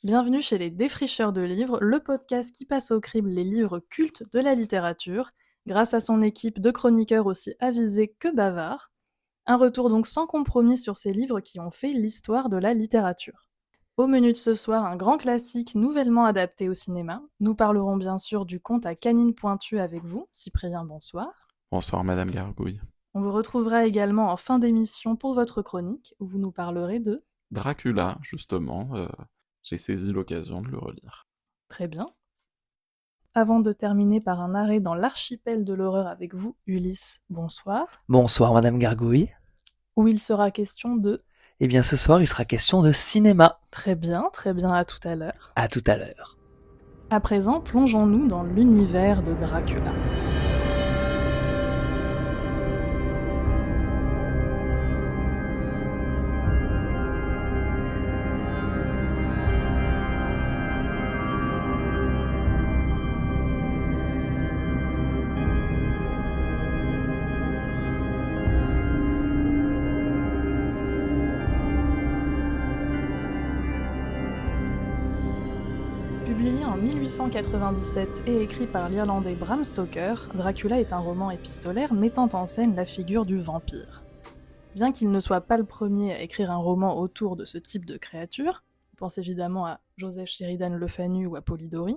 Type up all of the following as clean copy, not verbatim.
Bienvenue chez les Défricheurs de livres, le podcast qui passe au crible les livres cultes de la littérature, grâce à son équipe de chroniqueurs aussi avisés que bavards. Un retour donc sans compromis sur ces livres qui ont fait l'histoire de la littérature. Au menu de ce soir, un grand classique nouvellement adapté au cinéma. Nous parlerons bien sûr du conte à canine pointue avec vous. Cyprien, bonsoir. Bonsoir Madame Gargouille. On vous retrouvera également en fin d'émission pour votre chronique, où vous nous parlerez de... Dracula, justement, j'ai saisi l'occasion de le relire. Très bien. Avant de terminer par un arrêt dans l'archipel de l'horreur avec vous, Ulysse, bonsoir. Bonsoir Madame Gargouille. Où il sera question de... Eh bien ce soir il sera question de cinéma. Très bien, à tout à l'heure. À tout à l'heure. À présent, plongeons-nous dans l'univers de Dracula. Publié en 1897 et écrit par l'Irlandais Bram Stoker, Dracula est un roman épistolaire mettant en scène la figure du vampire. Bien qu'il ne soit pas le premier à écrire un roman autour de ce type de créature, on pense évidemment à Joseph Sheridan Le Fanu ou à Polidori,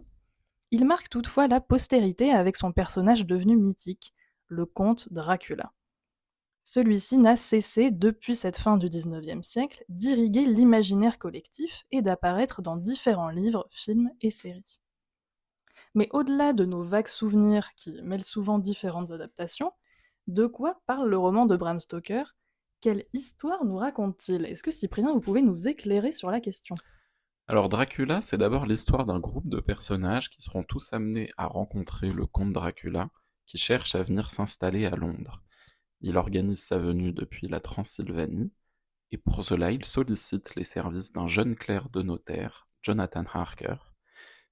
il marque toutefois la postérité avec son personnage devenu mythique, le comte Dracula. Celui-ci n'a cessé, depuis cette fin du XIXe siècle, d'irriguer l'imaginaire collectif et d'apparaître dans différents livres, films et séries. Mais au-delà de nos vagues souvenirs qui mêlent souvent différentes adaptations, de quoi parle le roman de Bram Stoker ? Quelle histoire nous raconte-t-il ? Est-ce que Cyprien, vous pouvez nous éclairer sur la question ? Alors Dracula, c'est d'abord l'histoire d'un groupe de personnages qui seront tous amenés à rencontrer le comte Dracula, qui cherche à venir s'installer à Londres. Il organise sa venue depuis la Transylvanie, et pour cela il sollicite les services d'un jeune clerc de notaire, Jonathan Harker.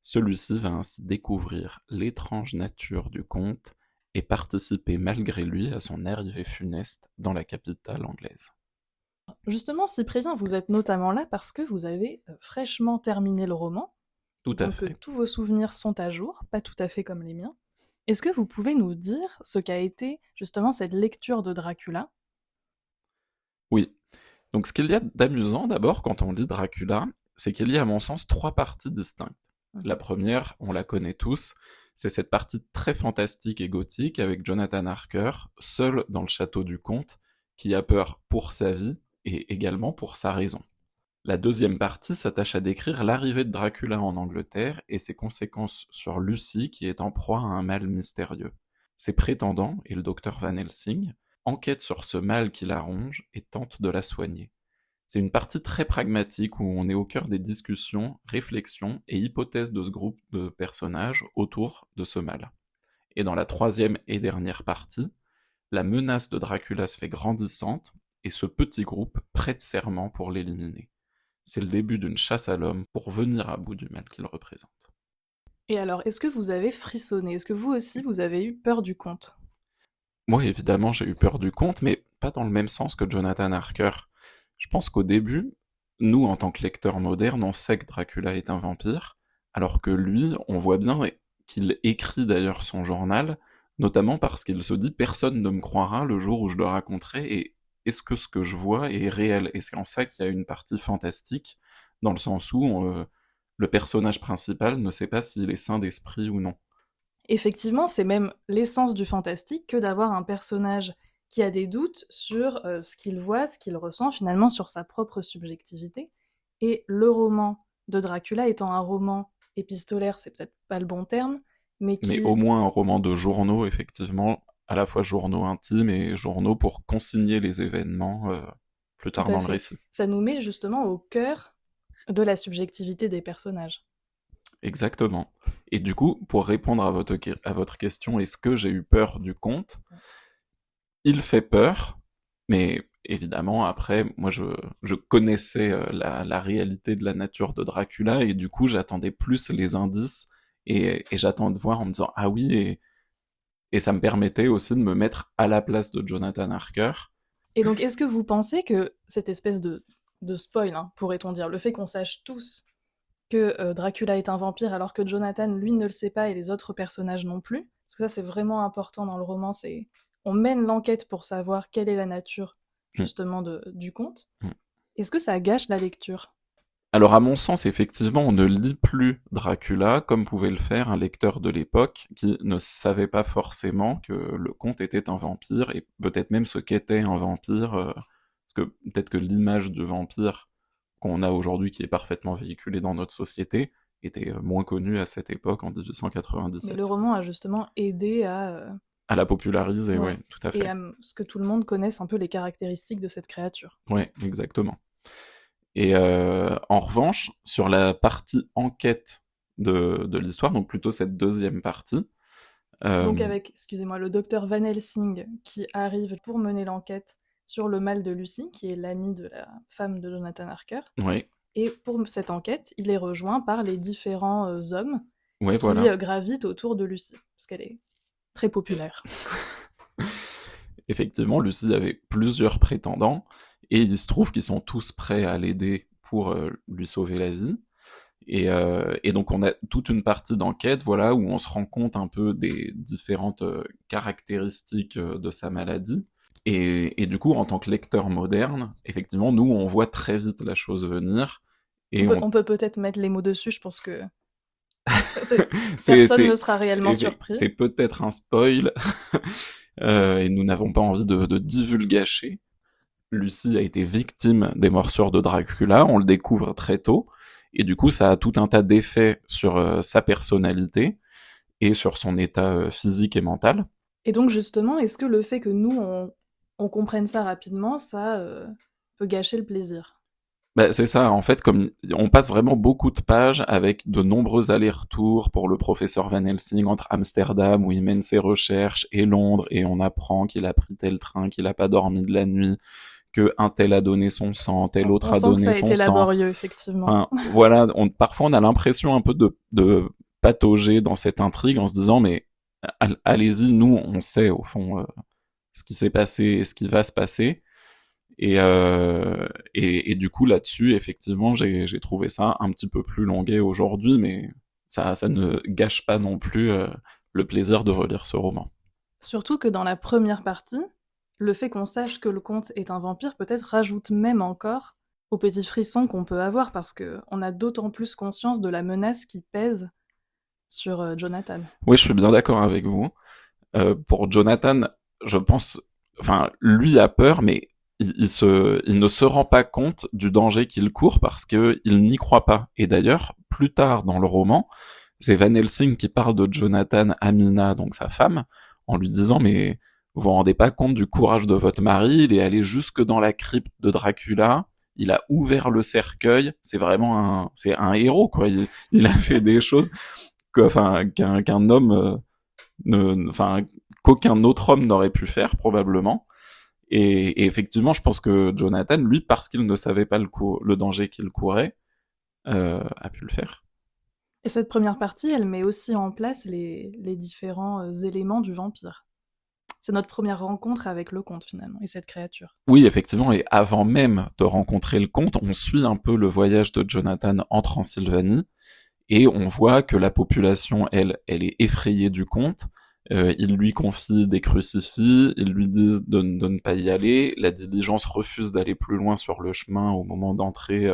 Celui-ci va ainsi découvrir l'étrange nature du comte et participer malgré lui à son arrivée funeste dans la capitale anglaise. Justement, Cyprien, vous êtes notamment là parce que vous avez fraîchement terminé le roman, Tout à donc fait. tous vos souvenirs sont à jour, pas tout à fait comme les miens. Est-ce que vous pouvez nous dire ce qu'a été justement cette lecture de Dracula ? Oui. Donc ce qu'il y a d'amusant d'abord quand on lit Dracula, c'est qu'il y a à mon sens trois parties distinctes. La première, on la connaît tous, c'est cette partie très fantastique et gothique avec Jonathan Harker, seul dans le château du comte, qui a peur pour sa vie et également pour sa raison. La deuxième partie s'attache à décrire l'arrivée de Dracula en Angleterre et ses conséquences sur Lucie qui est en proie à un mal mystérieux. Ses prétendants, et le docteur Van Helsing, enquêtent sur ce mal qui la ronge et tentent de la soigner. C'est une partie très pragmatique où on est au cœur des discussions, réflexions et hypothèses de ce groupe de personnages autour de ce mal. Et dans la troisième et dernière partie, la menace de Dracula se fait grandissante et ce petit groupe prête serment pour l'éliminer. C'est le début d'une chasse à l'homme pour venir à bout du mal qu'il représente. Et alors, est-ce que vous avez frissonné ? Est-ce que vous aussi, vous avez eu peur du comte ? Moi, évidemment, j'ai eu peur du comte, mais pas dans le même sens que Jonathan Harker. Je pense qu'au début, nous, en tant que lecteurs modernes, on sait que Dracula est un vampire, alors que lui, on voit bien qu'il écrit d'ailleurs son journal, notamment parce qu'il se dit « personne ne me croira le jour où je le raconterai » et est-ce que ce que je vois est réel ? Et c'est en ça qu'il y a une partie fantastique, dans le sens où le personnage principal ne sait pas s'il est sain d'esprit ou non. Effectivement, c'est même l'essence du fantastique que d'avoir un personnage qui a des doutes sur ce qu'il voit, ce qu'il ressent, finalement sur sa propre subjectivité. Et le roman de Dracula étant un roman épistolaire, c'est peut-être pas le bon terme, mais Mais qui... au moins un roman de journaux, effectivement, à la fois journaux intimes et journaux pour consigner les événements plus Tout tard à dans le fait. récit. Ça nous met justement au cœur de la subjectivité des personnages. Exactement. Et du coup, pour répondre à votre question, est-ce que j'ai eu peur du conte ? Il fait peur, mais évidemment, après, moi, je connaissais la réalité de la nature de Dracula, et du coup, j'attendais plus les indices, et j'attends de voir en me disant, ah oui, et ça me permettait aussi de me mettre à la place de Jonathan Harker. Et donc, est-ce que vous pensez que cette espèce de spoil, hein, pourrait-on dire, le fait qu'on sache tous que Dracula est un vampire alors que Jonathan, lui, ne le sait pas et les autres personnages non plus. Parce que ça, c'est vraiment important dans le roman, c'est on mène l'enquête pour savoir quelle est la nature, Mm. justement, du conte. Mm. Est-ce que ça gâche la lecture? Alors à mon sens, effectivement, on ne lit plus Dracula comme pouvait le faire un lecteur de l'époque qui ne savait pas forcément que le comte était un vampire et peut-être même ce qu'était un vampire, parce que peut-être que l'image du vampire qu'on a aujourd'hui, qui est parfaitement véhiculée dans notre société, était moins connue à cette époque, en Mais 1897. le roman a justement aidé À la populariser, ouais, ouais, tout à et fait. à ce que tout le monde connaisse un peu les caractéristiques de cette créature. Ouais, exactement. Et en revanche, sur la partie enquête de l'histoire, donc plutôt cette deuxième partie, Donc euh, avec, excusez-moi, le docteur Van Helsing qui arrive pour mener l'enquête sur le mal de Lucy, qui est l'amie de la femme de Jonathan Harker. ouais, Et pour cette enquête, il est rejoint par les différents hommes ouais, qui voilà. gravitent autour de Lucy, parce qu'elle est très populaire. Effectivement, Lucie avait plusieurs prétendants, et il se trouve qu'ils sont tous prêts à l'aider pour lui sauver la vie. Et donc on a toute une partie d'enquête, voilà, où on se rend compte un peu des différentes caractéristiques de sa maladie. Et du coup, en tant que lecteur moderne, effectivement, nous, on voit très vite la chose venir. Et On peut peut-être mettre les mots dessus, je pense que c'est, personne c'est, ne sera réellement surpris. c'est peut-être un spoil, et nous n'avons pas envie de divulgacher. Lucie a été victime des morsures de Dracula, on le découvre très tôt, et du coup ça a tout un tas d'effets sur sa personnalité et sur son état physique et mental. Et donc justement, est-ce que le fait que nous, on comprenne ça rapidement, ça peut gâcher le plaisir? Bah, c'est ça, en fait, comme on passe vraiment beaucoup de pages avec de nombreux allers-retours pour le professeur Van Helsing entre Amsterdam, où il mène ses recherches, et Londres, et on apprend qu'il a pris tel train, qu'il a pas dormi de la nuit, que un tel a donné son sang, tel autre On a sent que ça donné a son été sang. laborieux, effectivement. Enfin, voilà, parfois on a l'impression un peu de patauger dans cette intrigue en se disant, mais allez-y, nous, on sait au fond ce qui s'est passé et ce qui va se passer. Et du coup, là-dessus, effectivement, j'ai trouvé ça un petit peu plus longuet aujourd'hui, mais ça ne gâche pas non plus le plaisir de relire ce roman. Surtout que dans la première partie, le fait qu'on sache que le comte est un vampire peut-être rajoute même encore aux petits frissons qu'on peut avoir parce que on a d'autant plus conscience de la menace qui pèse sur Jonathan. Oui, je suis bien d'accord avec vous. Pour Jonathan, je pense, enfin, lui a peur, mais il ne se rend pas compte du danger qu'il court parce que il n'y croit pas. Et d'ailleurs, plus tard dans le roman, c'est Van Helsing qui parle de Jonathan à Mina, donc sa femme, en lui disant, mais vous vous rendez pas compte du courage de votre mari, il est allé jusque dans la crypte de Dracula, il a ouvert le cercueil, c'est vraiment c'est un héros, quoi. Il a fait des choses qu'un homme, enfin, qu'aucun autre homme n'aurait pu faire, probablement. Et effectivement, je pense que Jonathan, lui, parce qu'il ne savait pas le danger qu'il courait, a pu le faire. Et cette première partie, elle met aussi en place les différents éléments du vampire. C'est notre première rencontre avec le comte finalement, et cette créature. Oui, effectivement, et avant même de rencontrer le comte, on suit un peu le voyage de Jonathan en Transylvanie, et on voit que la population, elle est effrayée du comte. Ils lui confient des crucifix, ils lui disent de ne pas y aller. La diligence refuse d'aller plus loin sur le chemin au moment d'entrer,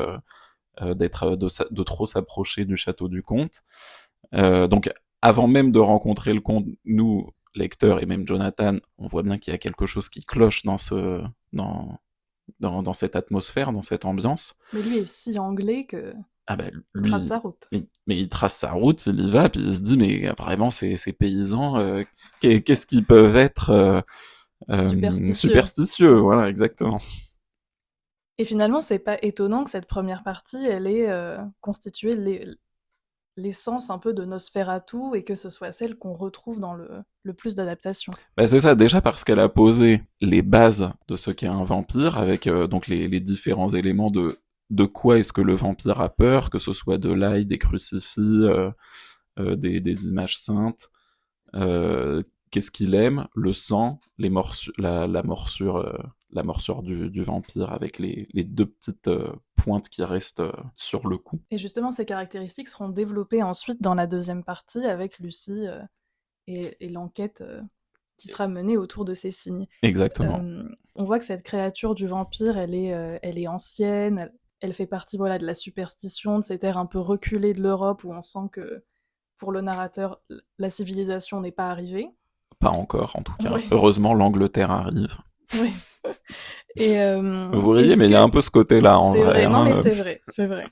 de trop s'approcher du château du comte. Donc, avant même de rencontrer le comte, nous, lecteurs et même Jonathan, on voit bien qu'il y a quelque chose qui cloche dans cette atmosphère, dans cette ambiance. Mais lui est si anglais que Ah ben, il trace lui, sa route. mais il trace sa route, il y va, puis il se dit, mais vraiment, ces paysans, qu'est-ce qu'ils peuvent être Superstitieux. superstitieux, voilà, exactement. Et finalement, c'est pas étonnant que cette première partie, elle ait constitué l'essence un peu de Nosferatu et que ce soit celle qu'on retrouve dans le plus d'adaptations. Bah c'est ça, déjà parce qu'elle a posé les bases de ce qu'est un vampire, avec donc les différents éléments de quoi est-ce que le vampire a peur, que ce soit de l'ail, des crucifix, des images saintes, qu'est-ce qu'il aime, le sang, la morsure, la morsure du vampire avec les deux petites pointes qui restent sur le cou. Et justement, ces caractéristiques seront développées ensuite dans la deuxième partie avec Lucie et l'enquête qui sera menée autour de ces signes. Exactement. On voit que cette créature du vampire, elle est ancienne, elle fait partie voilà, de la superstition, de cette ère un peu reculée de l'Europe où on sent que, pour le narrateur, la civilisation n'est pas arrivée. Pas encore, en tout cas. Oui. Heureusement, l'Angleterre arrive. Oui. Et, Vous riez, mais il y a un peu ce côté-là, en c'est vrai. vrai, non hein. mais c'est vrai.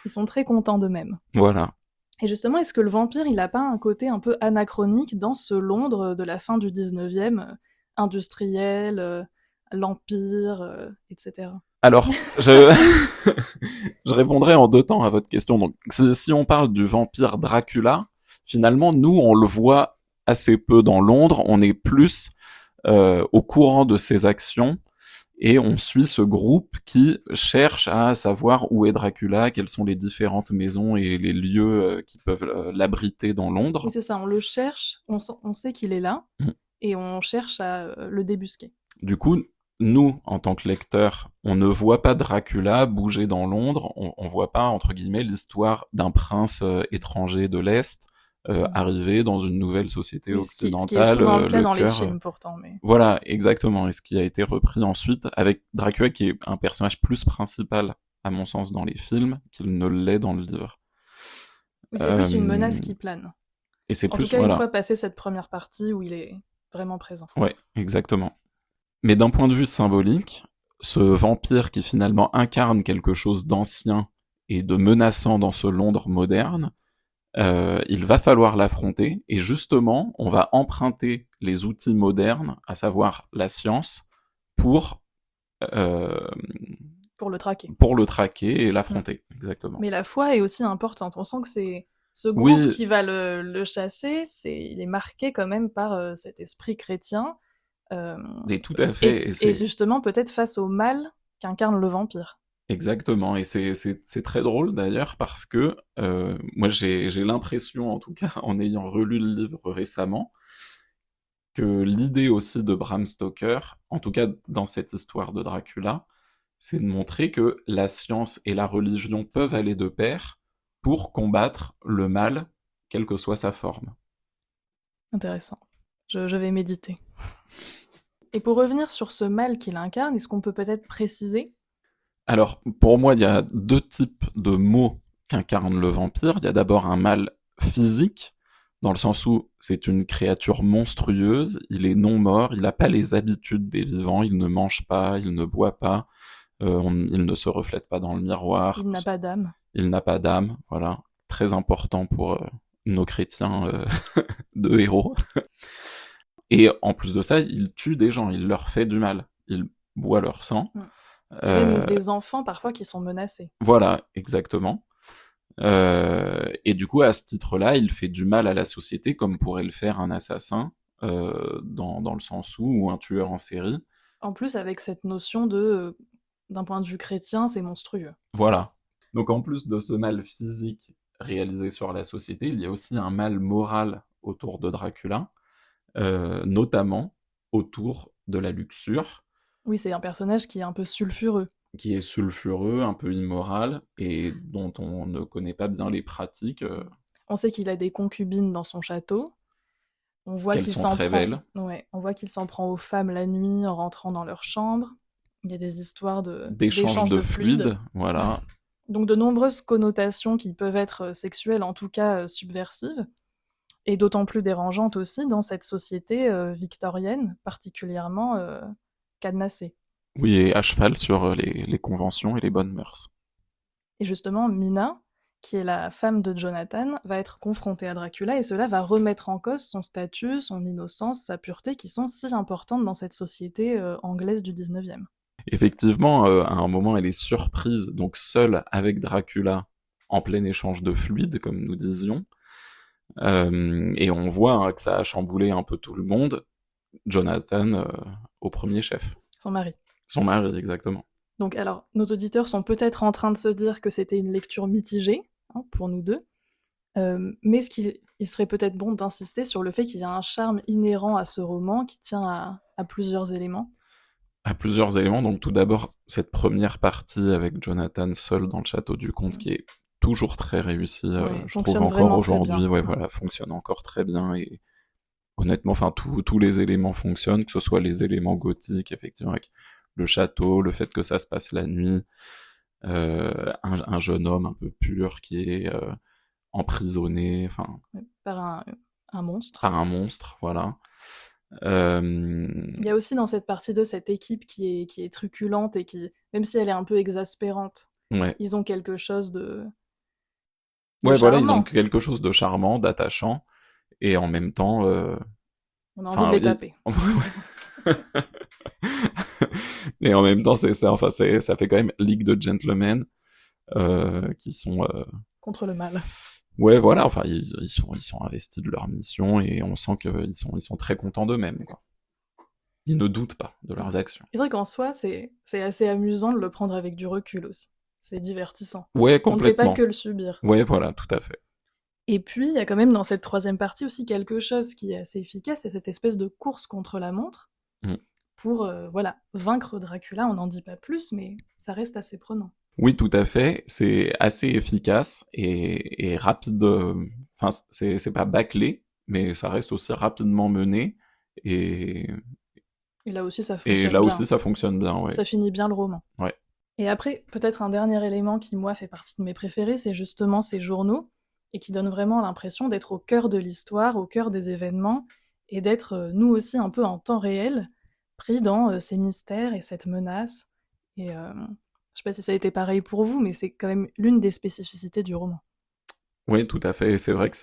Ils sont très contents d'eux-mêmes. Voilà. Et justement, est-ce que le vampire, il a pas un côté un peu anachronique dans ce Londres de la fin du 19e, industriel, l'Empire, etc. Alors, je... je répondrai en 2 temps à votre question. Donc, si on parle du vampire Dracula, finalement, nous, on le voit assez peu dans Londres. On est plus au courant de ses actions et on suit ce groupe qui cherche à savoir où est Dracula, quelles sont les différentes maisons et les lieux qui peuvent l'abriter dans Londres. Oui, c'est ça, on le cherche, on sait qu'il est là, et on cherche à le débusquer. Du coup, nous, en tant que lecteurs, on ne voit pas Dracula bouger dans Londres, on voit pas, entre guillemets, l'histoire d'un prince étranger de l'Est arriver dans une nouvelle société Oui, occidentale. ce qui est souvent le cas dans les cœur, films, pourtant. Mais... Voilà, exactement, et ce qui a été repris ensuite avec Dracula, qui est un personnage plus principal, à mon sens, dans les films, qu'il ne l'est dans le livre. Mais c'est plus une menace qui plane. Et c'est en plus, tout cas, voilà. une fois passé cette première partie où il est vraiment présent. Ouais, exactement. Mais d'un point de vue symbolique, ce vampire qui finalement incarne quelque chose d'ancien et de menaçant dans ce Londres moderne, il va falloir l'affronter, et justement, on va emprunter les outils modernes, à savoir la science, pour le traquer. Pour le traquer et l'affronter, exactement. Mais la foi est aussi importante. On sent que c'est ce groupe qui va le chasser, il est marqué quand même par cet esprit chrétien. Et tout à fait. Et justement, peut-être face au mal qu'incarne le vampire. Exactement, et c'est très drôle d'ailleurs parce que moi j'ai l'impression, en tout cas en ayant relu le livre récemment, que l'idée aussi de Bram Stoker, en tout cas dans cette histoire de Dracula, c'est de montrer que la science et la religion peuvent aller de pair pour combattre le mal, quelle que soit sa forme. Intéressant. Je vais méditer. Et pour revenir sur ce mal qu'il incarne, est-ce qu'on peut peut-être préciser ? Alors, pour moi, il y a 2 types de mots qu'incarne le vampire. Il y a d'abord un mal physique, dans le sens où c'est une créature monstrueuse, il est non mort, il n'a pas les habitudes des vivants, il ne mange pas, il ne boit pas, il ne se reflète pas dans le miroir. Il n'a pas d'âme. Il n'a pas d'âme, voilà. Très important pour nos chrétiens de héros. Et en plus de ça, il tue des gens, il leur fait du mal, il boit leur sang. Même des enfants parfois qui sont menacés. Voilà, exactement. Et du coup, à ce titre-là, il fait du mal à la société comme pourrait le faire un assassin, dans le sens où, ou un tueur en série. En plus, avec cette notion d'un point de vue chrétien, c'est monstrueux. Voilà. Donc en plus de ce mal physique réalisé sur la société, il y a aussi un mal moral autour de Dracula, notamment autour de la luxure. Oui, c'est un personnage qui est un peu sulfureux. Qui est sulfureux, un peu immoral, et dont on ne connaît pas bien les pratiques. On sait qu'il a des concubines dans son château. On voit qu'elles qu'il sont s'en très prend... belles. Ouais, on voit qu'il s'en prend aux femmes la nuit en rentrant dans leur chambre. Il y a des histoires d'échange de fluides. Voilà. Donc de nombreuses connotations qui peuvent être sexuelles, en tout cas subversives, et d'autant plus dérangeantes aussi dans cette société victorienne, particulièrement cadenassée. Oui, et à cheval sur les conventions et les bonnes mœurs. Et justement, Mina, qui est la femme de Jonathan, va être confrontée à Dracula, et cela va remettre en cause son statut, son innocence, sa pureté, qui sont si importantes dans cette société anglaise du 19e. Effectivement, à un moment, elle est surprise, donc seule avec Dracula, en plein échange de fluides, comme nous disions. Et on voit que ça a chamboulé un peu tout le monde. Jonathan au premier chef. Son mari. Son mari, exactement. Donc alors, nos auditeurs sont peut-être en train de se dire que c'était une lecture mitigée, hein, pour nous deux, mais il serait peut-être bon d'insister sur le fait qu'il y a un charme inhérent à ce roman qui tient à plusieurs éléments. à plusieurs éléments. Donc tout d'abord, cette première partie avec Jonathan seul dans le château du comte qui est toujours très réussie, je trouve fonctionne encore vraiment très aujourd'hui, bien. ouais, voilà, fonctionne encore très bien et honnêtement, enfin, tous les éléments fonctionnent, que ce soit les éléments gothiques, effectivement, avec le château, le fait que ça se passe la nuit, un jeune homme un peu pur qui est emprisonné, enfin, Par un monstre. par un monstre, voilà. Il y a aussi dans cette partie de cette équipe qui est truculente et qui, même si elle est un peu exaspérante, Ouais. ils ont quelque chose de Ouais, voilà, ils ont charmant. quelque chose de charmant, d'attachant, et en même temps, On a envie de enfin, les taper. et en même temps, c'est ça, enfin, ça fait quand même ligue de gentlemen, qui sont, Contre le mal. ouais, voilà, enfin, ils sont investis de leur mission, et on sent qu'ils sont très contents d'eux-mêmes, quoi. Ils ne doutent pas de leurs actions. C'est vrai qu'en soi, c'est assez amusant de le prendre avec du recul aussi. C'est divertissant. Ouais, On ne fait pas complètement. que le subir. Ouais, voilà, tout à fait. Et puis, il y a quand même dans cette troisième partie aussi quelque chose qui est assez efficace, c'est cette espèce de course contre la montre Mm. pour, voilà, vaincre Dracula. On n'en dit pas plus, mais ça reste assez prenant. Oui, tout à fait. C'est assez efficace et rapide. Enfin, c'est pas bâclé, mais ça reste aussi rapidement mené. Et, Et là aussi, ça et fonctionne là bien. aussi, ça fonctionne bien, ouais. Ça finit bien le roman. Ouais. Et après, peut-être un dernier élément qui, moi, fait partie de mes préférés, c'est justement ces journaux, et qui donne vraiment l'impression d'être au cœur de l'histoire, au cœur des événements, et d'être, nous aussi, un peu en temps réel, pris dans ces mystères et cette menace. Et je sais pas si ça a été pareil pour vous, mais c'est quand même l'une des spécificités du roman. Oui, tout à fait. Et c'est vrai que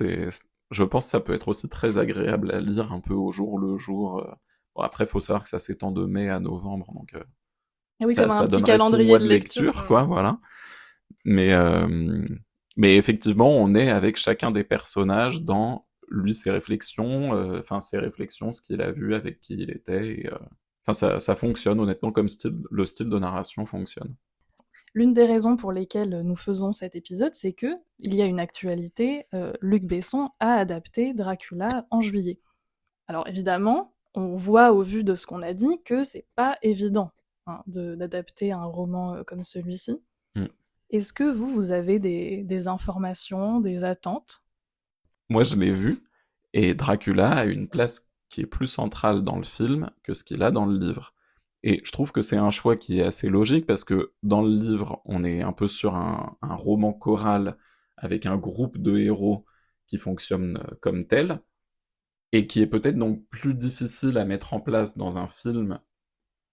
je pense que ça peut être aussi très agréable à lire un peu au jour le jour. Bon, après, faut savoir que ça s'étend de mai à novembre, donc Et oui, ça, comme un ça petit donnerait 6 calendrier mois de de lecture. lecture, quoi, voilà. Mais, euh, mais effectivement, on est avec chacun des personnages dans lui ses réflexions, enfin ses réflexions, ce qu'il a vu, avec qui il était. Enfin, ça fonctionne honnêtement comme style, le style de narration fonctionne. L'une des raisons pour lesquelles nous faisons cet épisode, c'est que il y a une actualité. Luc Besson a adapté Dracula en juillet. Alors évidemment, on voit au vu de ce qu'on a dit que c'est pas évident hein, d'adapter un roman comme celui-ci. Mm. Est-ce que vous avez des informations, des attentes? Moi, je l'ai vu, et Dracula a une place qui est plus centrale dans le film que ce qu'il a dans le livre. Et je trouve que c'est un choix qui est assez logique parce que dans le livre, on est un peu sur un roman choral avec un groupe de héros qui fonctionne comme tel, et qui est peut-être donc plus difficile à mettre en place dans un film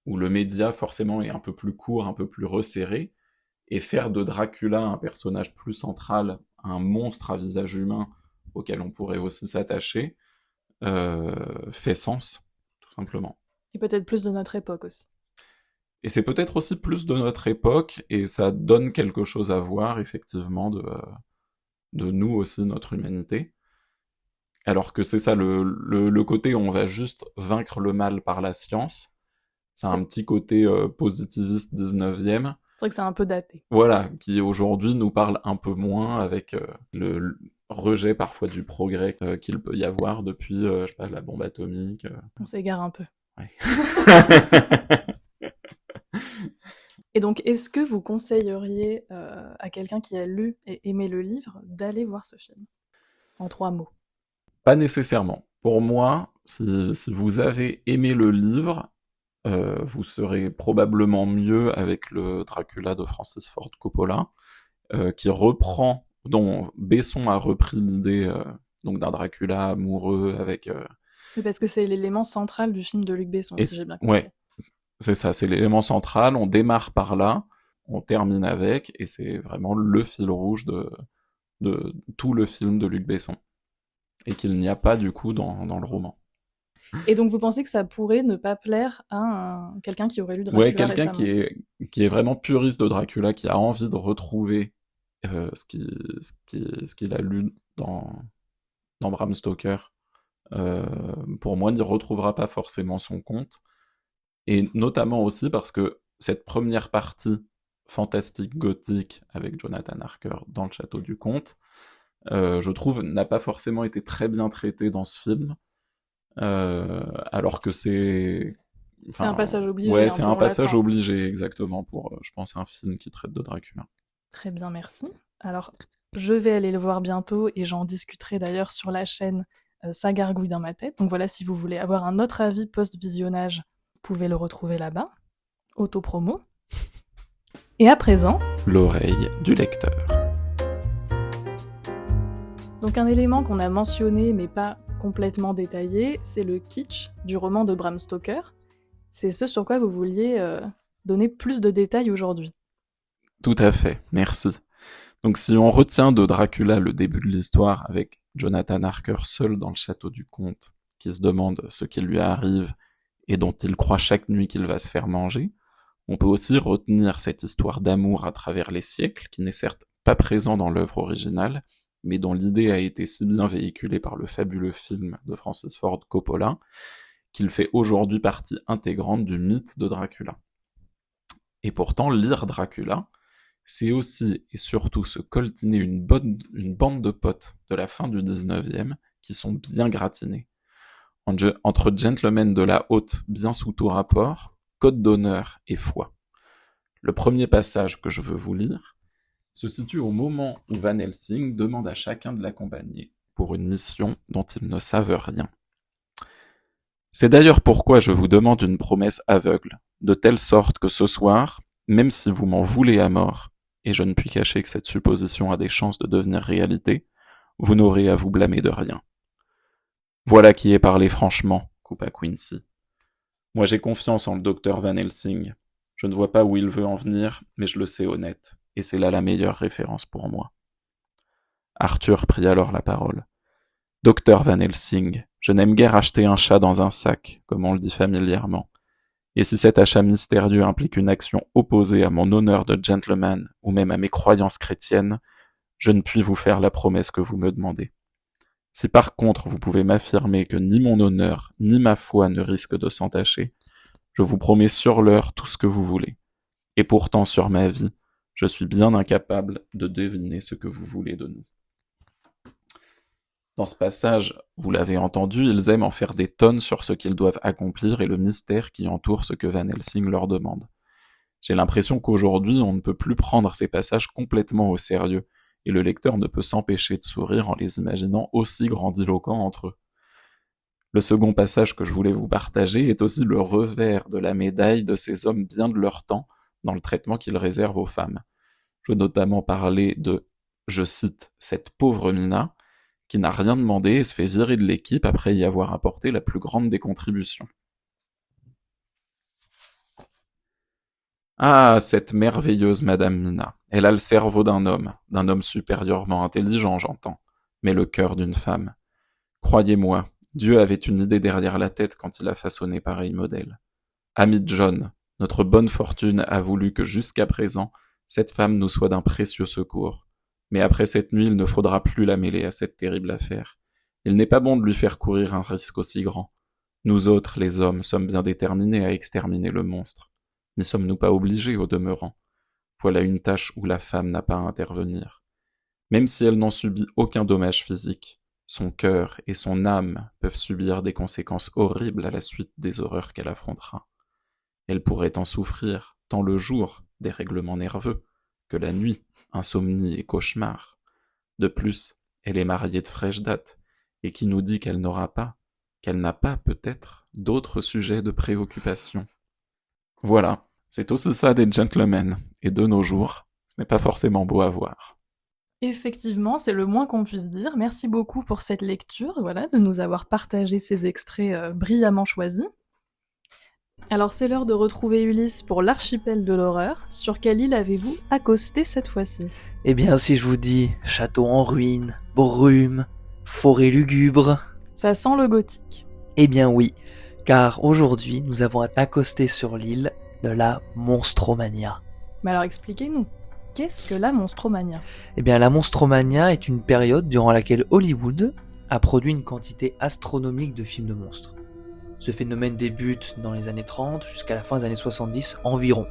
où le média forcément est un peu plus court, un peu plus resserré, et faire de Dracula un personnage plus central, un monstre à visage humain auquel on pourrait aussi s'attacher, fait sens, tout simplement. Et peut-être plus de notre époque aussi. Et c'est peut-être aussi plus de notre époque, et ça donne quelque chose à voir, effectivement, de nous aussi, notre humanité. Alors que c'est ça, le côté où on va juste vaincre le mal par la science, c'est un petit côté positiviste 19e, C'est vrai que c'est un peu daté. voilà, qui aujourd'hui nous parle un peu moins avec le rejet parfois du progrès qu'il peut y avoir depuis, je sais pas, la bombe atomique. On s'égare un peu. Ouais. Et donc, est-ce que vous conseilleriez à quelqu'un qui a lu et aimé le livre d'aller voir ce film? En 3 mots. Pas nécessairement. Pour moi, si vous avez aimé le livre, vous serez probablement mieux avec le Dracula de Francis Ford Coppola, qui reprend, dont Besson a repris l'idée donc d'un Dracula amoureux avec. Oui, parce que c'est l'élément central du film de Luc Besson, si j'ai bien compris. Ouais, c'est ça, c'est l'élément central. On démarre par là, on termine avec, et c'est vraiment le fil rouge de tout le film de Luc Besson, et qu'il n'y a pas du coup dans le roman. Et donc vous pensez que ça pourrait ne pas plaire à quelqu'un qui aurait lu Dracula Ouais, quelqu'un récemment? qui est vraiment puriste de Dracula, qui a envie de retrouver ce qu'il a lu dans Bram Stoker, pour moi, n'y retrouvera pas forcément son compte. Et notamment aussi parce que cette première partie fantastique gothique avec Jonathan Harker dans le château du comte, je trouve, n'a pas forcément été très bien traitée dans ce film, alors que c'est C'est un passage obligé. Ouais, hein, c'est on un passage l'attend. obligé, exactement, pour, je pense, un film qui traite de Dracula. Très bien, merci. Alors, je vais aller le voir bientôt et j'en discuterai d'ailleurs sur la chaîne Ça gargouille dans ma tête. Donc voilà, si vous voulez avoir un autre avis post-visionnage, vous pouvez le retrouver là-bas. Autopromo. Et à présent, L'oreille du lecteur. donc un élément qu'on a mentionné mais pas complètement détaillé, c'est le kitsch du roman de Bram Stoker. C'est ce sur quoi vous vouliez donner plus de détails aujourd'hui. Tout à fait, merci. Donc si on retient de Dracula le début de l'histoire avec Jonathan Harker seul dans le château du comte, qui se demande ce qui lui arrive et dont il croit chaque nuit qu'il va se faire manger, on peut aussi retenir cette histoire d'amour à travers les siècles, qui n'est certes pas présent dans l'œuvre originale, mais dont l'idée a été si bien véhiculée par le fabuleux film de Francis Ford Coppola, qu'il fait aujourd'hui partie intégrante du mythe de Dracula. Et pourtant, lire Dracula, c'est aussi et surtout se coltiner une bande de potes de la fin du 19e qui sont bien gratinés. Entre gentlemen de la haute bien sous tout rapport, code d'honneur et foi. Le premier passage que je veux vous lire se situe au moment où Van Helsing demande à chacun de l'accompagner pour une mission dont ils ne savent rien. C'est d'ailleurs pourquoi je vous demande une promesse aveugle, de telle sorte que ce soir, même si vous m'en voulez à mort, et je ne puis cacher que cette supposition a des chances de devenir réalité, vous n'aurez à vous blâmer de rien. Voilà qui est parlé franchement, coupa Quincy. Moi j'ai confiance en le docteur Van Helsing. Je ne vois pas où il veut en venir, mais je le sais honnête, et c'est là la meilleure référence pour moi. Arthur prit alors la parole. Docteur Van Helsing, je n'aime guère acheter un chat dans un sac, comme on le dit familièrement. Et si cet achat mystérieux implique une action opposée à mon honneur de gentleman, ou même à mes croyances chrétiennes, je ne puis vous faire la promesse que vous me demandez. Si par contre vous pouvez m'affirmer que ni mon honneur, ni ma foi ne risquent de s'entacher, je vous promets sur l'heure tout ce que vous voulez. Et pourtant, sur ma vie, je suis bien incapable de deviner ce que vous voulez de nous. Dans ce passage, vous l'avez entendu, ils aiment en faire des tonnes sur ce qu'ils doivent accomplir et le mystère qui entoure ce que Van Helsing leur demande. J'ai l'impression qu'aujourd'hui, on ne peut plus prendre ces passages complètement au sérieux, et le lecteur ne peut s'empêcher de sourire en les imaginant aussi grandiloquents entre eux. Le second passage que je voulais vous partager est aussi le revers de la médaille de ces hommes bien de leur temps dans le traitement qu'ils réservent aux femmes. Je veux notamment parler de, je cite, cette pauvre Mina, qui n'a rien demandé et se fait virer de l'équipe après y avoir apporté la plus grande des contributions. Ah, cette merveilleuse Madame Mina. Elle a le cerveau d'un homme supérieurement intelligent, j'entends, mais le cœur d'une femme. Croyez-moi, Dieu avait une idée derrière la tête quand il a façonné pareil modèle. Ami John, notre bonne fortune a voulu que jusqu'à présent, cette femme nous soit d'un précieux secours. Mais après cette nuit, il ne faudra plus la mêler à cette terrible affaire. Il n'est pas bon de lui faire courir un risque aussi grand. Nous autres, les hommes, sommes bien déterminés à exterminer le monstre. N'y sommes-nous pas obligés au demeurant? Voilà une tâche où la femme n'a pas à intervenir. Même si elle n'en subit aucun dommage physique, son cœur et son âme peuvent subir des conséquences horribles à la suite des horreurs qu'elle affrontera. Elle pourrait en souffrir, tant le jour, dérèglements nerveux, que la nuit, insomnie et cauchemars. De plus, elle est mariée de fraîche date, et qui nous dit qu'elle n'a pas peut-être, d'autres sujets de préoccupation. Voilà, c'est aussi ça des gentlemen, et de nos jours, ce n'est pas forcément beau à voir. Effectivement, c'est le moins qu'on puisse dire. Merci beaucoup pour cette lecture, voilà, de nous avoir partagé ces extraits brillamment choisis. Alors c'est l'heure de retrouver Ulysse pour l'archipel de l'horreur. Sur quelle île avez-vous accosté cette fois-ci? Eh bien, si je vous dis château en ruine, brume, forêt lugubre... Ça sent le gothique. Eh bien oui, car aujourd'hui, nous avons accosté sur l'île de la Monstromania. Mais alors expliquez-nous, qu'est-ce que la Monstromania? Eh bien, la Monstromania est une période durant laquelle Hollywood a produit une quantité astronomique de films de monstres. Ce phénomène débute dans les années 30 jusqu'à la fin des années 70 environ.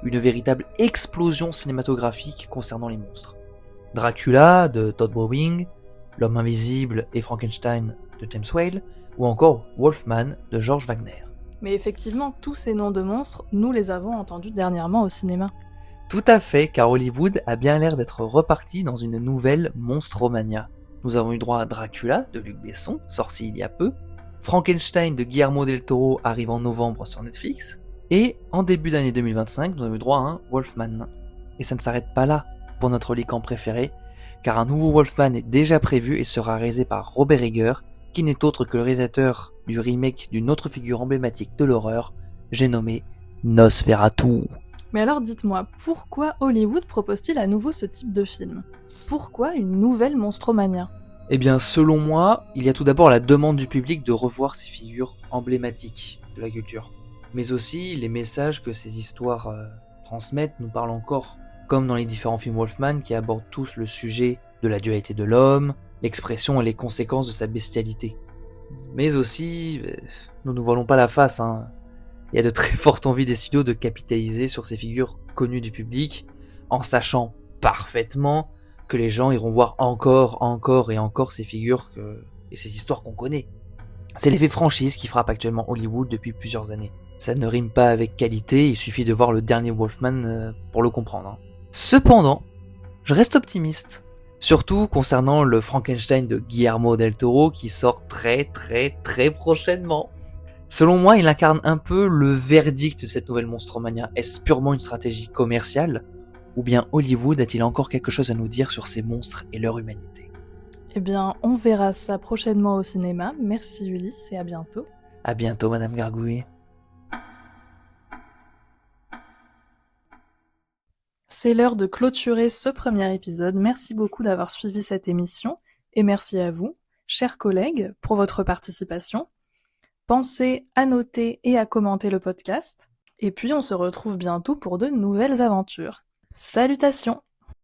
Une véritable explosion cinématographique concernant les monstres. Dracula de Todd Browning, L'Homme Invisible et Frankenstein de James Whale, ou encore Wolfman de George Wagner. Mais effectivement, tous ces noms de monstres, nous les avons entendus dernièrement au cinéma. Tout à fait, car Hollywood a bien l'air d'être reparti dans une nouvelle monstromania. Nous avons eu droit à Dracula de Luc Besson, sorti il y a peu, Frankenstein de Guillermo del Toro arrive en novembre sur Netflix, et en début d'année 2025, nous avons eu droit à un Wolfman. Et ça ne s'arrête pas là pour notre Lycan préféré, car un nouveau Wolfman est déjà prévu et sera réalisé par Robert Egger, qui n'est autre que le réalisateur du remake d'une autre figure emblématique de l'horreur, j'ai nommé Nosferatu. Mais alors dites-moi, pourquoi Hollywood propose-t-il à nouveau ce type de film ? Pourquoi une nouvelle monstromania ? Eh bien, selon moi, il y a tout d'abord la demande du public de revoir ces figures emblématiques de la culture. Mais aussi, les messages que ces histoires transmettent nous parlent encore, comme dans les différents films Wolfman qui abordent tous le sujet de la dualité de l'homme, l'expression et les conséquences de sa bestialité. Mais aussi, nous ne voilons pas la face, hein. Il y a de très fortes envies des studios de capitaliser sur ces figures connues du public, en sachant parfaitement que les gens iront voir encore et encore ces figures et ces histoires qu'on connaît. C'est l'effet franchise qui frappe actuellement Hollywood depuis plusieurs années. Ça ne rime pas avec qualité, il suffit de voir le dernier Wolfman pour le comprendre. Cependant, je reste optimiste. Surtout concernant le Frankenstein de Guillermo del Toro qui sort très prochainement. Selon moi, il incarne un peu le verdict de cette nouvelle monstromania. Est-ce purement une stratégie commerciale ? Ou bien Hollywood a-t-il encore quelque chose à nous dire sur ces monstres et leur humanité ? Eh bien, on verra ça prochainement au cinéma. Merci Ulysse et à bientôt. À bientôt, Madame Gargouille. C'est l'heure de clôturer ce premier épisode. Merci beaucoup d'avoir suivi cette émission. Et merci à vous, chers collègues, pour votre participation. Pensez à noter et à commenter le podcast. Et puis on se retrouve bientôt pour de nouvelles aventures. Salutations!